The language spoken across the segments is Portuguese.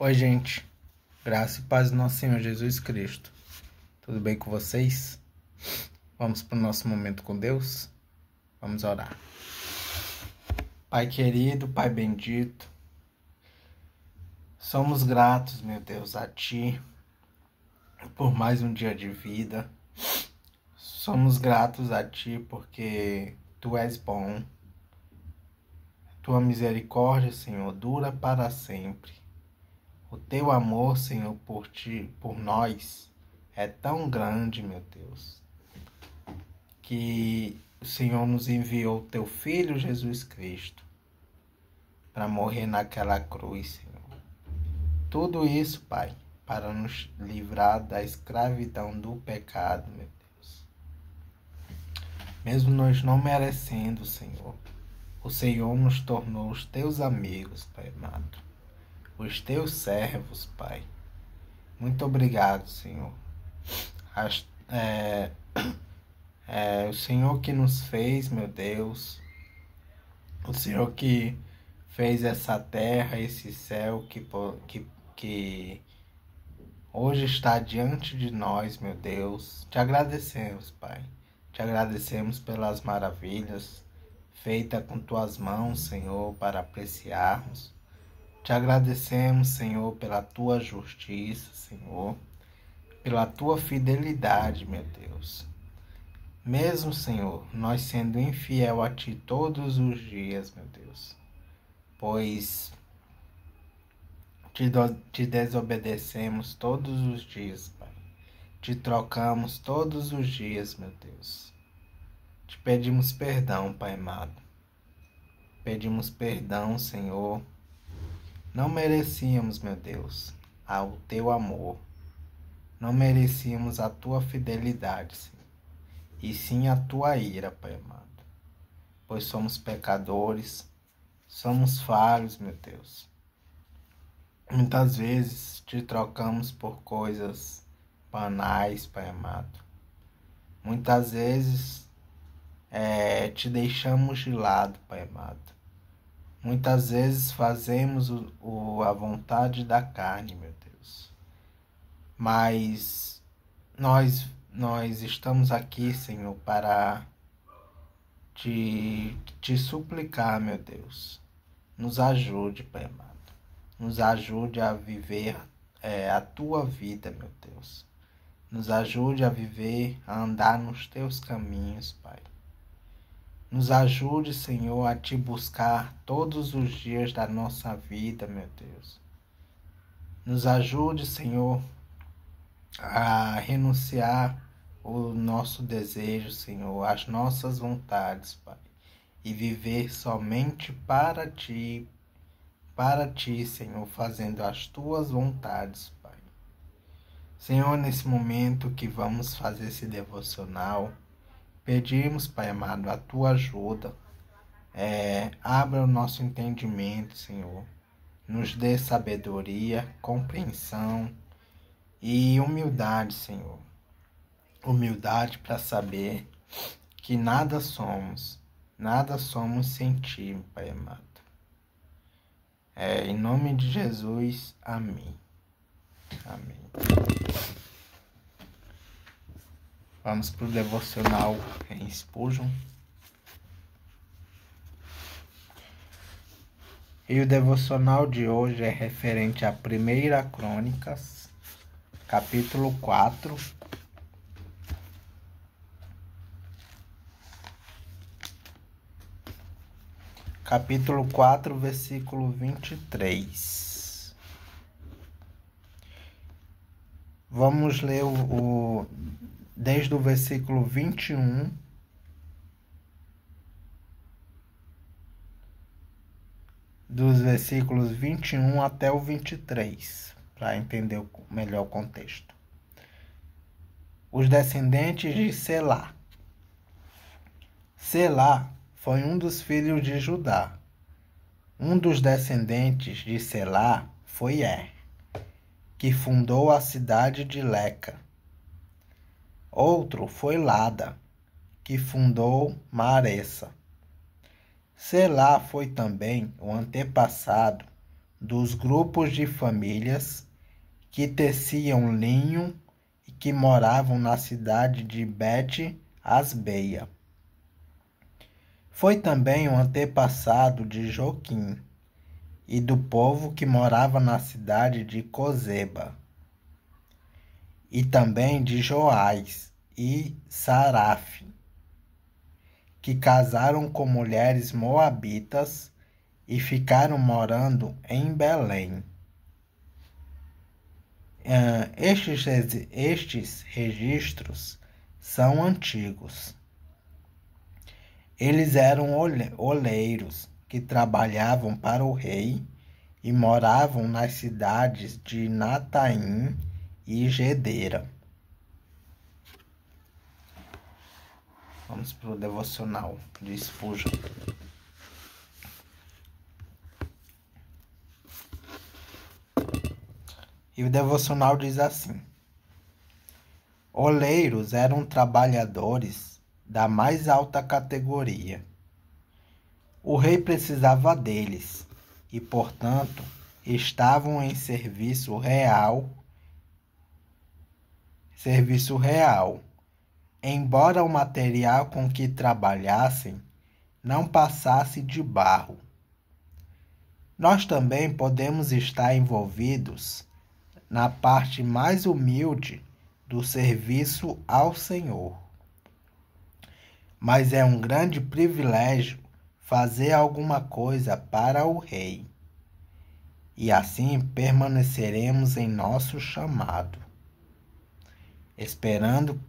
Oi, gente. Graça e paz do nosso Senhor Jesus Cristo. Tudo bem com vocês? Vamos para o nosso momento com Deus? Vamos orar. Pai querido, Pai bendito, somos gratos, meu Deus, a Ti por mais um dia de vida. Somos gratos a Ti porque Tu és bom. Tua misericórdia, Senhor, dura para sempre. O Teu amor, Senhor, por Ti, por nós, é tão grande, meu Deus, que o Senhor nos enviou Teu Filho Jesus Cristo para morrer naquela cruz, Senhor. Tudo isso, Pai, para nos livrar da escravidão do pecado, meu Deus. Mesmo nós não merecendo, Senhor, o Senhor nos tornou os Teus amigos, Pai amado, os Teus servos, Pai. Muito obrigado, Senhor. O Senhor que nos fez, meu Deus, o Senhor que fez essa terra, esse céu que hoje está diante de nós, meu Deus. Te agradecemos, Pai. Te agradecemos pelas maravilhas feitas com Tuas mãos, Senhor, para apreciarmos. Te agradecemos, Senhor, pela Tua justiça, Senhor, pela Tua fidelidade, meu Deus. Mesmo, Senhor, nós sendo infiel a Ti todos os dias, meu Deus, pois te desobedecemos todos os dias, Pai. Te trocamos todos os dias, meu Deus. Te pedimos perdão, Pai amado. Pedimos perdão, Senhor. Não merecíamos, meu Deus, o Teu amor. Não merecíamos a Tua fidelidade, Senhor, e sim a Tua ira, Pai amado. Pois somos pecadores, somos falhos, meu Deus. Muitas vezes te trocamos por coisas banais, Pai amado. Muitas vezes te deixamos de lado, Pai amado. Muitas vezes fazemos a vontade da carne, meu Deus. Mas nós estamos aqui, Senhor, para te suplicar, meu Deus. Nos ajude, Pai amado. Nos ajude a viver a Tua vida, meu Deus. Nos ajude a viver, a andar nos Teus caminhos, Pai. Nos ajude, Senhor, a Te buscar todos os dias da nossa vida, meu Deus. Nos ajude, Senhor, a renunciar o nosso desejo, Senhor, as nossas vontades, Pai, e viver somente para Ti, Senhor, fazendo as Tuas vontades, Pai. Senhor, nesse momento que vamos fazer esse devocional, pedimos, Pai amado, a Tua ajuda. Abra o nosso entendimento, Senhor. Nos dê sabedoria, compreensão e humildade, Senhor. Humildade para saber que nada somos sem Ti, Pai amado. Em nome de Jesus, amém. Amém. Vamos para o devocional em Spurgeon. E o devocional de hoje é referente a 1 Crônicas, capítulo 4. Capítulo 4, versículo 23. Vamos ler desde o versículo 21 dos versículos 21 até o 23, para entender melhor o contexto. Os descendentes de Selá. Selá foi um dos filhos de Judá. Um dos descendentes de Selá foi que fundou a cidade de Leca. Outro foi Lada, que fundou Maressa. Selá foi também o antepassado dos grupos de famílias que teciam linho e que moravam na cidade de Bet-Asbeia. Foi também um antepassado de Joquim e do povo que morava na cidade de Cozeba, e também de Joás e Saraf, que casaram com mulheres moabitas e ficaram morando em Belém. Estes registros são antigos. Eles eram oleiros que trabalhavam para o rei e moravam nas cidades de Nataim e Gedera. Vamos para o devocional de Spurgeon. E o devocional diz assim: oleiros eram trabalhadores da mais alta categoria. O rei precisava deles e, portanto, estavam em serviço real, embora o material com que trabalhassem não passasse de barro. Nós também podemos estar envolvidos na parte mais humilde do serviço ao Senhor. Mas é um grande privilégio fazer alguma coisa para o Rei, e assim permaneceremos em nosso chamado, esperando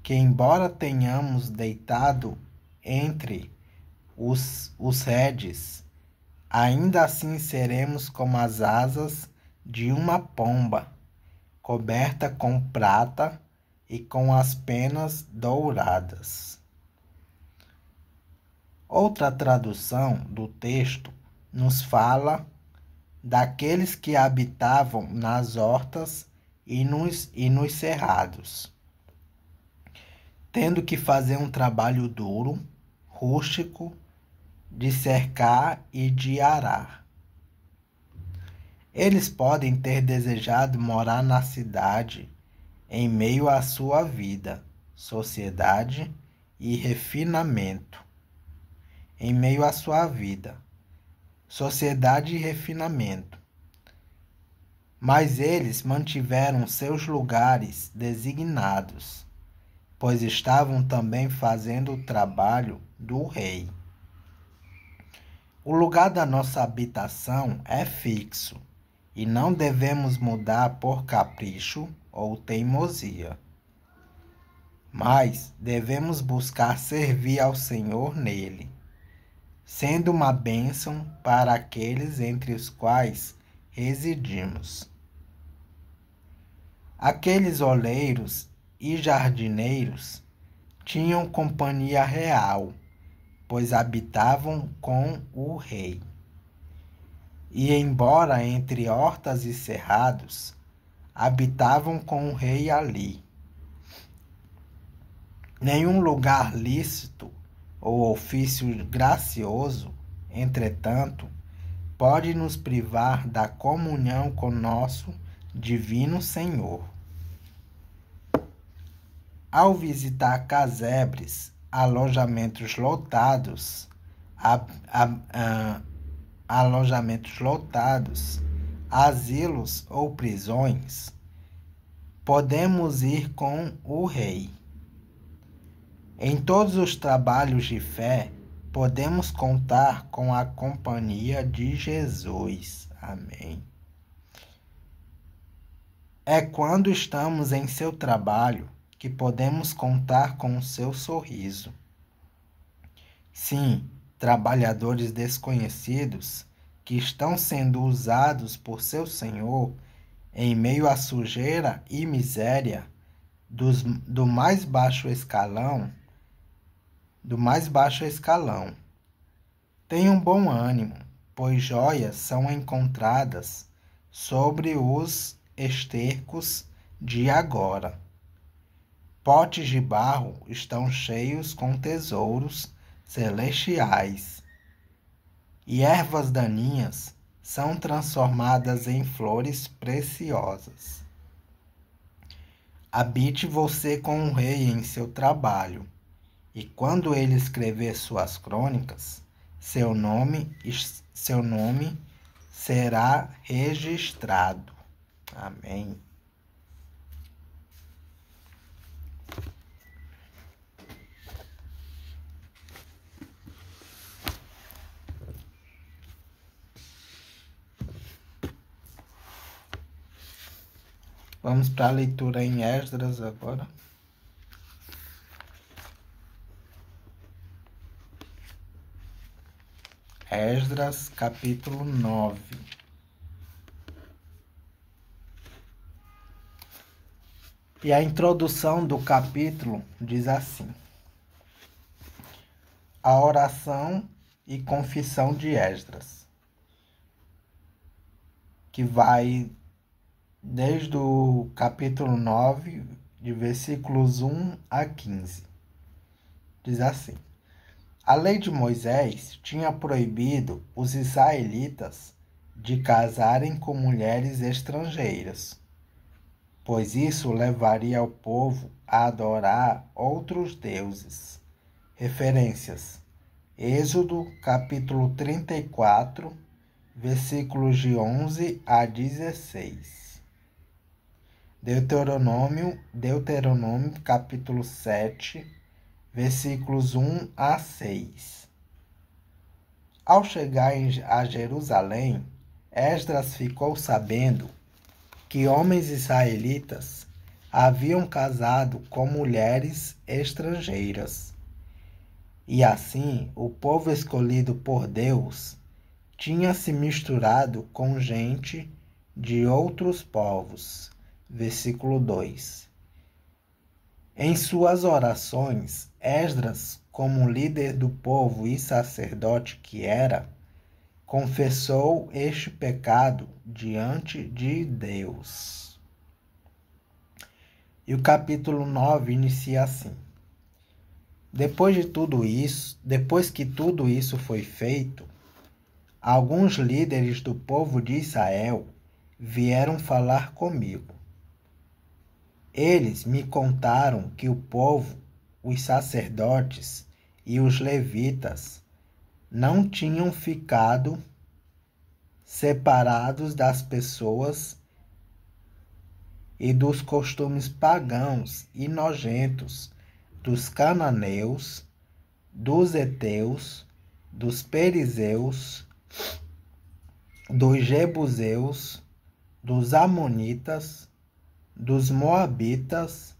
que, embora tenhamos deitado entre os redes, ainda assim seremos como as asas de uma pomba, coberta com prata e com as penas douradas. Outra tradução do texto nos fala daqueles que habitavam nas hortas e nos cerrados, tendo que fazer um trabalho duro, rústico, de cercar e de arar. Eles podem ter desejado morar na cidade em meio à sua vida, sociedade e refinamento. Em meio à sua vida, sociedade e refinamento. Mas eles mantiveram seus lugares designados, pois estavam também fazendo o trabalho do rei. O lugar da nossa habitação é fixo e não devemos mudar por capricho ou teimosia. Mas devemos buscar servir ao Senhor nele, sendo uma bênção para aqueles entre os quais residimos. Aqueles oleiros e jardineiros tinham companhia real, pois habitavam com o rei. E, embora entre hortas e cerrados, habitavam com o rei ali. Nenhum lugar lícito ou ofício gracioso, entretanto, pode nos privar da comunhão com nosso divino Senhor. Ao visitar casebres, alojamentos lotados, asilos ou prisões, podemos ir com o rei. Em todos os trabalhos de fé, podemos contar com a companhia de Jesus. Amém. É quando estamos em seu trabalho que podemos contar com o seu sorriso. Sim, trabalhadores desconhecidos que estão sendo usados por seu Senhor em meio à sujeira e miséria do mais baixo escalão. Tenham bom ânimo, pois joias são encontradas sobre os estercos de agora. Potes de barro estão cheios com tesouros celestiais. e ervas daninhas são transformadas em flores preciosas. Habite você com o rei em seu trabalho, e quando ele escrever suas crônicas, seu nome será registrado. Amém. Vamos para a leitura em Esdras agora. Esdras, capítulo 9. E a introdução do capítulo diz assim: a oração e confissão de Esdras, que vai desde o capítulo 9, de versículos 1 a 15. Diz assim: a lei de Moisés tinha proibido os israelitas de casarem com mulheres estrangeiras, pois isso levaria o povo a adorar outros deuses. Referências: Êxodo, capítulo 34, versículos de 11 a 16. Deuteronômio, capítulo 7, versículos 1 a 6. Ao chegar a Jerusalém, Esdras ficou sabendo que homens israelitas haviam casado com mulheres estrangeiras. E assim, o povo escolhido por Deus tinha se misturado com gente de outros povos. Versículo 2. Em suas orações, Esdras, como líder do povo e sacerdote que era, confessou este pecado diante de Deus. E o capítulo 9 inicia assim: depois que tudo isso foi feito, alguns líderes do povo de Israel vieram falar comigo. Eles me contaram que o povo, os sacerdotes e os levitas não tinham ficado separados das pessoas e dos costumes pagãos e nojentos dos cananeus, dos heteus, dos perizeus, dos jebuseus, dos amonitas, dos moabitas,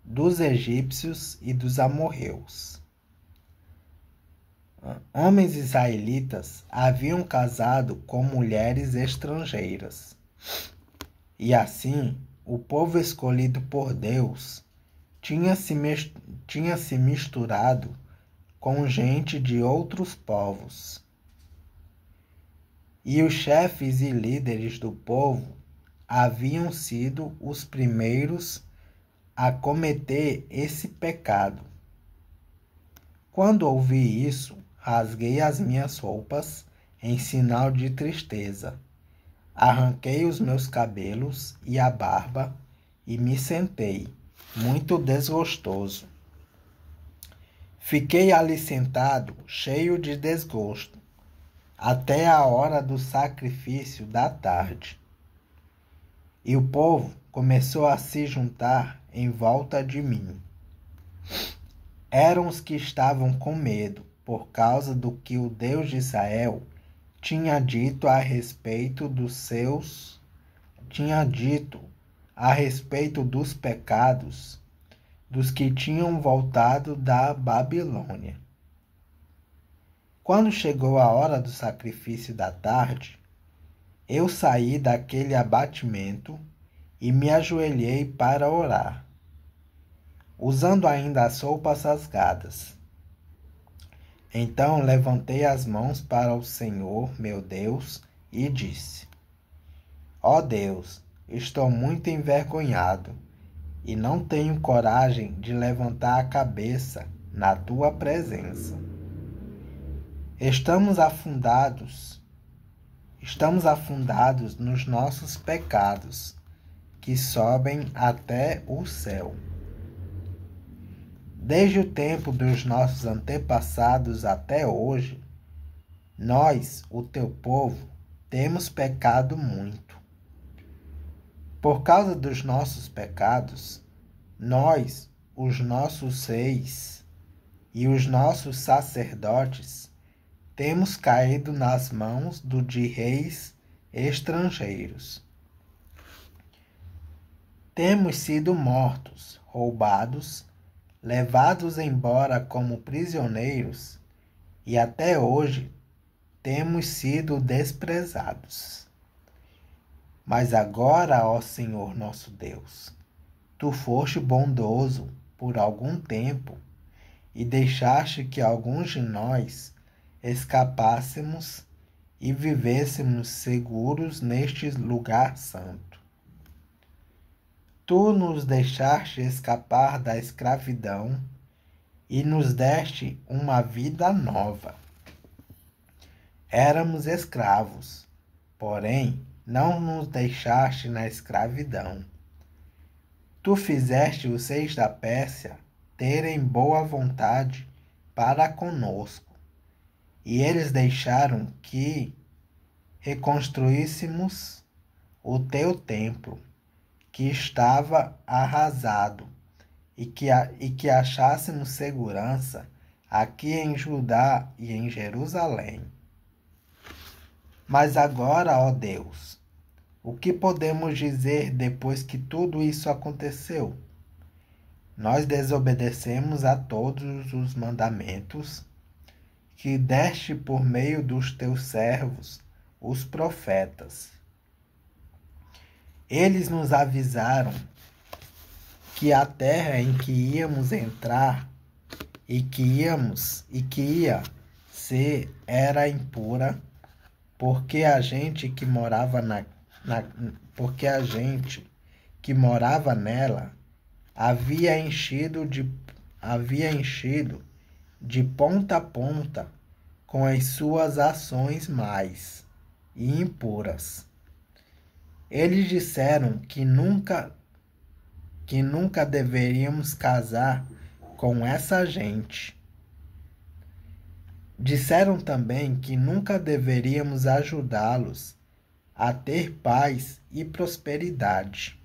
dos egípcios e dos amorreus. Homens israelitas haviam casado com mulheres estrangeiras. E assim, o povo escolhido por Deus tinha se misturado com gente de outros povos. E os chefes e líderes do povo haviam sido os primeiros a cometer esse pecado. Quando ouvi isso, rasguei as minhas roupas em sinal de tristeza. Arranquei os meus cabelos e a barba e me sentei, muito desgostoso. Fiquei ali sentado, cheio de desgosto, até a hora do sacrifício da tarde. E o povo começou a se juntar em volta de mim. Eram os que estavam com medo, por causa do que o Deus de Israel tinha dito a respeito dos pecados dos que tinham voltado da Babilônia. Quando chegou a hora do sacrifício da tarde, eu saí daquele abatimento e me ajoelhei para orar, usando ainda as roupas rasgadas. Então levantei as mãos para o Senhor, meu Deus, e disse: ó Deus, estou muito envergonhado e não tenho coragem de levantar a cabeça na tua presença. Estamos afundados nos nossos pecados, que sobem até o céu. Desde o tempo dos nossos antepassados até hoje, nós, o teu povo, temos pecado muito. Por causa dos nossos pecados, nós, os nossos reis e os nossos sacerdotes, temos caído nas mãos de reis estrangeiros. Temos sido mortos, roubados, levados embora como prisioneiros, e até hoje temos sido desprezados. Mas agora, ó Senhor nosso Deus, tu foste bondoso por algum tempo e deixaste que alguns de nós escapássemos e vivêssemos seguros neste lugar santo. Tu nos deixaste escapar da escravidão e nos deste uma vida nova. Éramos escravos, porém não nos deixaste na escravidão. Tu fizeste os reis da Pérsia terem boa vontade para conosco, e eles deixaram que reconstruíssemos o teu templo, que estava arrasado, e que achássemos segurança aqui em Judá e em Jerusalém. Mas agora, ó Deus, o que podemos dizer depois que tudo isso aconteceu? Nós desobedecemos a todos os mandamentos que deste por meio dos teus servos, os profetas. Eles nos avisaram que a terra em que íamos entrar e que ia ser era impura, porque a gente que morava nela havia enchido de ponta a ponta com as suas ações mais e impuras. Eles disseram que nunca deveríamos casar com essa gente. Disseram também que nunca deveríamos ajudá-los a ter paz e prosperidade.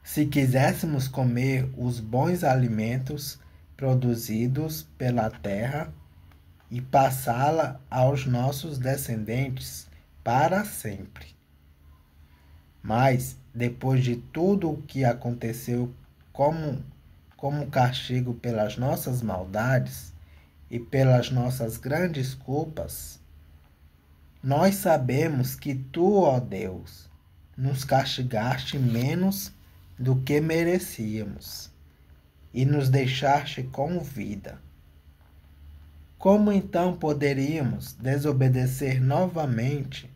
Se quiséssemos comer os bons alimentos produzidos pela terra e passá-la aos nossos descendentes para sempre. Mas, depois de tudo o que aconteceu como castigo pelas nossas maldades e pelas nossas grandes culpas, nós sabemos que tu, ó Deus, nos castigaste menos do que merecíamos e nos deixaste com vida. Como então poderíamos desobedecer novamente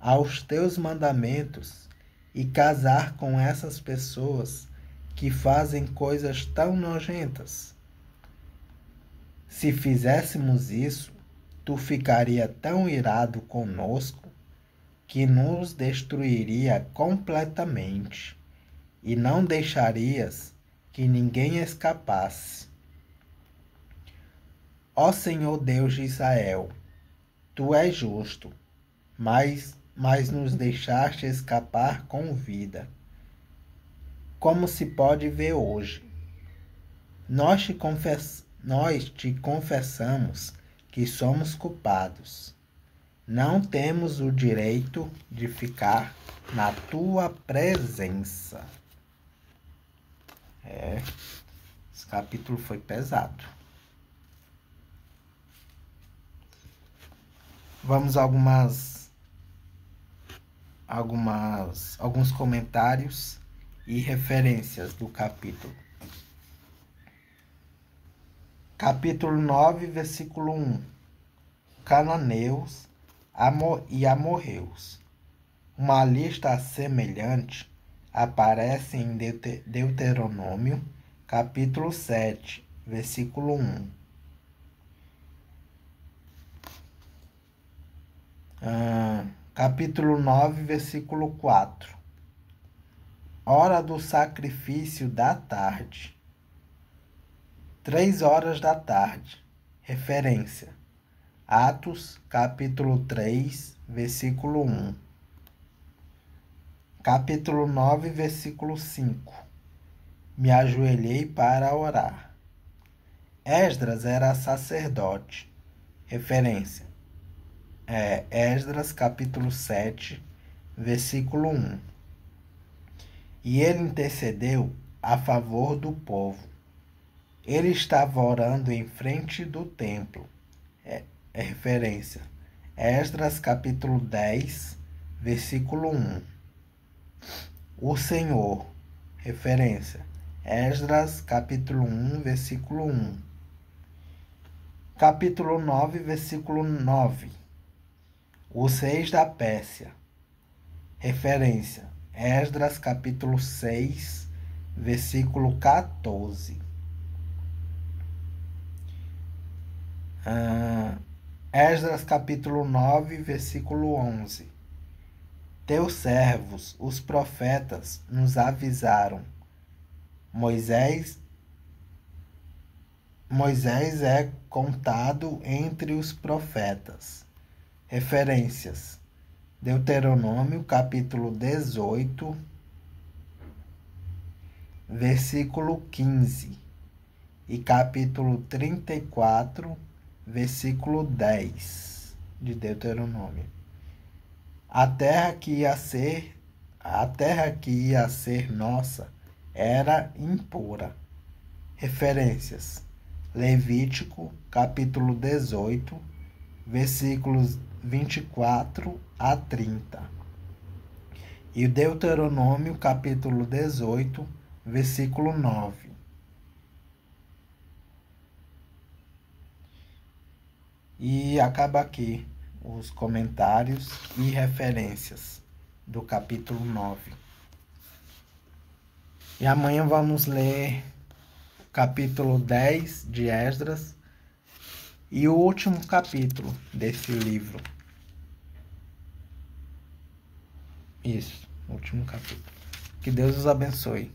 aos teus mandamentos e casar com essas pessoas que fazem coisas tão nojentas? Se fizéssemos isso, tu ficaria tão irado conosco que nos destruiria completamente e não deixarias que ninguém escapasse. Ó Senhor Deus de Israel, tu és justo, mas nos deixaste escapar com vida, como se pode ver hoje. Nós te confessamos que somos culpados. Não temos o direito de ficar na tua presença. Esse capítulo foi pesado. Vamos a alguns comentários e referências do capítulo. Capítulo 9, versículo 1. Cananeus e amorreus. Uma lista semelhante aparece em Deuteronômio, capítulo 7, versículo 1. Capítulo 9, versículo 4. Hora do sacrifício da tarde. 3 horas da tarde. Referência: Atos, capítulo 3, versículo 1. Capítulo 9, versículo 5. Me ajoelhei para orar. Esdras era sacerdote. Referência: Esdras, capítulo 7, versículo 1. E ele intercedeu a favor do povo. Ele estava orando em frente do templo. Referência: Esdras, capítulo 10, versículo 1. O Senhor. Referência: Esdras, capítulo 1, versículo 1. Capítulo 9, versículo 9. Os reis da Pérsia. Referência: Esdras, capítulo 6, versículo 14. Esdras, capítulo 9, versículo 11. Teus servos, os profetas, nos avisaram. Moisés é contado entre os profetas. Referências: Deuteronômio, capítulo 18, versículo 15 e capítulo 34, versículo 10 de Deuteronômio. A terra que ia ser nossa era impura. Referências: Levítico, capítulo 18, versículos 24 a 30. E Deuteronômio, capítulo 18, versículo 9. E acaba aqui os comentários e referências do capítulo 9. E amanhã vamos ler o capítulo 10 de Esdras e o último capítulo desse livro. Isso, o último capítulo. Que Deus os abençoe.